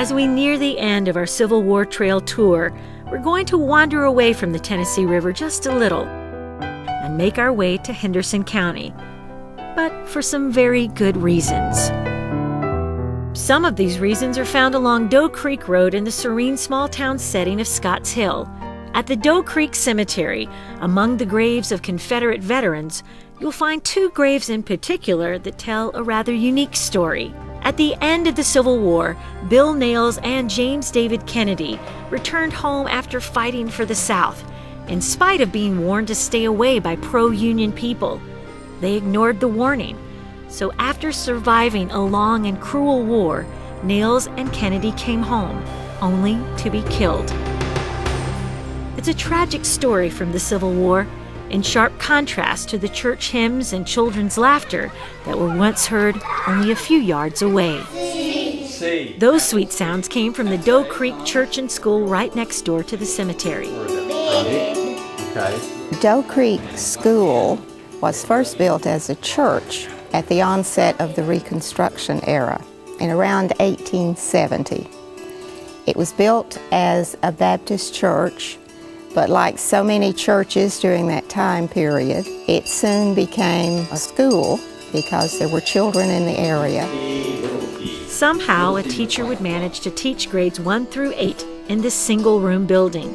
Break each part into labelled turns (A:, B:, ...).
A: As we near the end of our Civil War Trail tour, we're going to wander away from the Tennessee River just a little and make our way to Henderson County, but for some very good reasons. Some of these reasons are found along Doe Creek Road in the serene small-town setting of Scotts Hill. At the Doe Creek Cemetery, among the graves of Confederate veterans, you'll find two graves in particular that tell a rather unique story. At the end of the Civil War, Bill Nails and James David Kennedy returned home after fighting for the South. In spite of being warned to stay away by pro-Union people, they ignored the warning. So after surviving a long and cruel war, Nails and Kennedy came home, only to be killed. It's a tragic story from the Civil War, in sharp contrast to the church hymns and children's laughter that were once heard only a few yards away. Those sweet sounds came from the Doe Creek Church and School right next door to the cemetery.
B: Doe Creek School was first built as a church at the onset of the Reconstruction era in around 1870. It was built as a Baptist church, but like so many churches during that time period, it soon became a school because there were children in the area.
A: Somehow, a teacher would manage to teach grades 1 through 8 in this single-room building.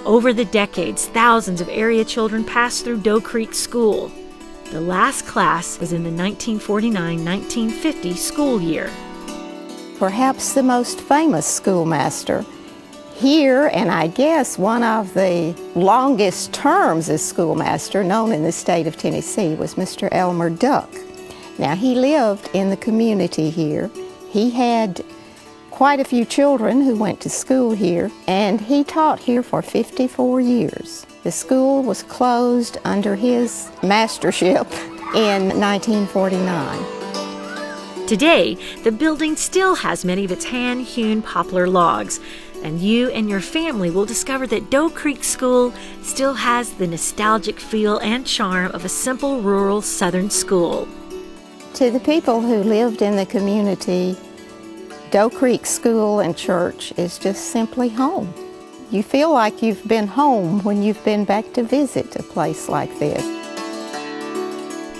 A: Over the decades, thousands of area children passed through Doe Creek School. The last class was in the 1949-1950 school year.
B: Perhaps the most famous schoolmaster here, and I guess one of the longest terms as schoolmaster known in the state of Tennessee, was Mr. Elmer Duck. Now, he lived in the community here. He had quite a few children who went to school here, and he taught here for 54 years. The school was closed under his mastership in 1949.
A: Today, the building still has many of its hand-hewn poplar logs, and you and your family will discover that Doe Creek School still has the nostalgic feel and charm of a simple rural southern school.
B: To the people who lived in the community, Doe Creek School and Church is just simply home. You feel like you've been home when you've been back to visit a place like this.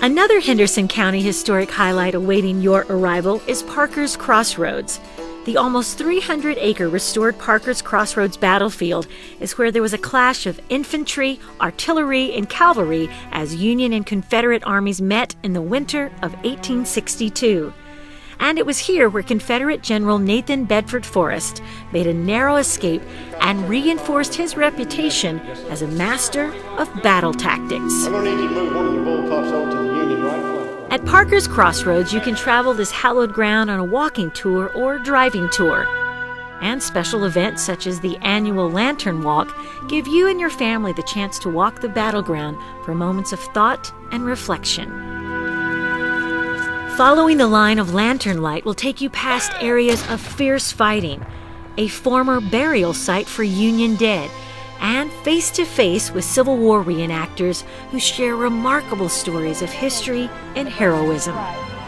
A: Another Henderson County historic highlight awaiting your arrival is Parker's Crossroads. The almost 300-acre restored Parker's Crossroads battlefield is where there was a clash of infantry, artillery, and cavalry as Union and Confederate armies met in the winter of 1862. And it was here where Confederate General Nathan Bedford Forrest made a narrow escape and reinforced his reputation as a master of battle tactics.
C: I'm going to need you to move one of your bull pups over to the Union right flank.
A: At Parker's Crossroads, you can travel this hallowed ground on a walking tour or driving tour. And special events such as the annual Lantern Walk give you and your family the chance to walk the battleground for moments of thought and reflection. Following the line of lantern light will take you past areas of fierce fighting, a former burial site for Union dead, and face-to-face with Civil War reenactors who share remarkable stories of history and heroism.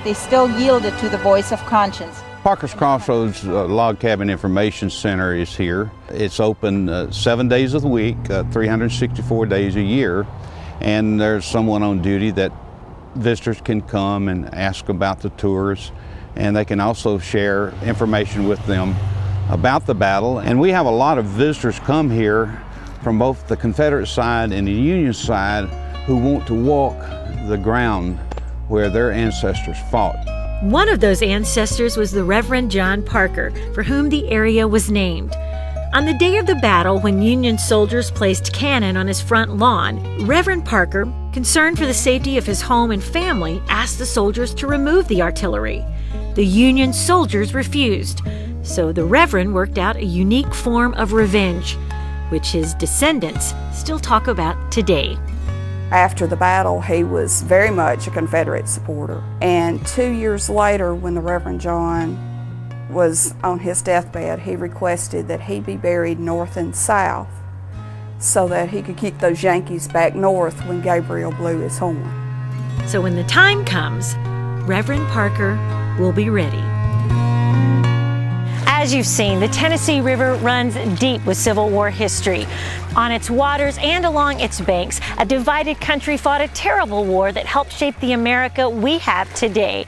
D: They still yielded to the voice of conscience.
E: Parker's Crossroads Log Cabin Information Center is here. It's open 7 days of the week, 364 days a year, and there's someone on duty that visitors can come and ask about the tours, and they can also share information with them about the battle. And we have a lot of visitors come here from both the Confederate side and the Union side who want to walk the ground where their ancestors fought.
A: One of those ancestors was the Reverend John Parker, for whom the area was named. On the day of the battle, when Union soldiers placed cannon on his front lawn, Reverend Parker, concerned for the safety of his home and family, asked the soldiers to remove the artillery. The Union soldiers refused, so the Reverend worked out a unique form of revenge, which his descendants still talk about today.
F: After the battle, he was very much a Confederate supporter. And 2 years later, when the Reverend John was on his deathbed, he requested that he be buried north and south so that he could keep those Yankees back north when Gabriel blew his horn.
A: So when the time comes, Reverend Parker will be ready.
B: As
A: As you've seen, the Tennessee River runs deep with Civil War history. On its waters and along its banks, a divided country fought a terrible war that helped shape the America we have today.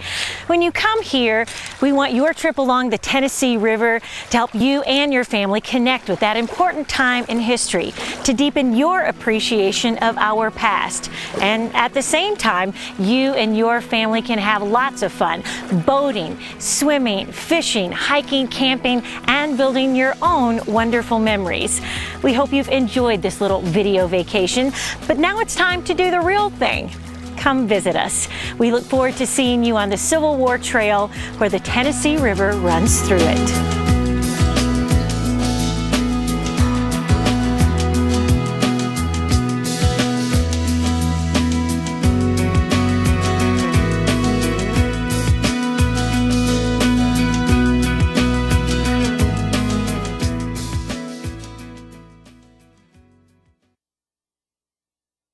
A: When you come here, we want your trip along the Tennessee River to help you and your family connect with that important time in history, to deepen your appreciation of our past. And at the same time, you and your family can have lots of fun boating, swimming, fishing, hiking, camping, and building your own wonderful memories. We hope you've enjoyed this little video vacation, but now it's time to do the real thing. Come visit us. We look forward to seeing you on the Civil War Trail where the Tennessee River runs through it.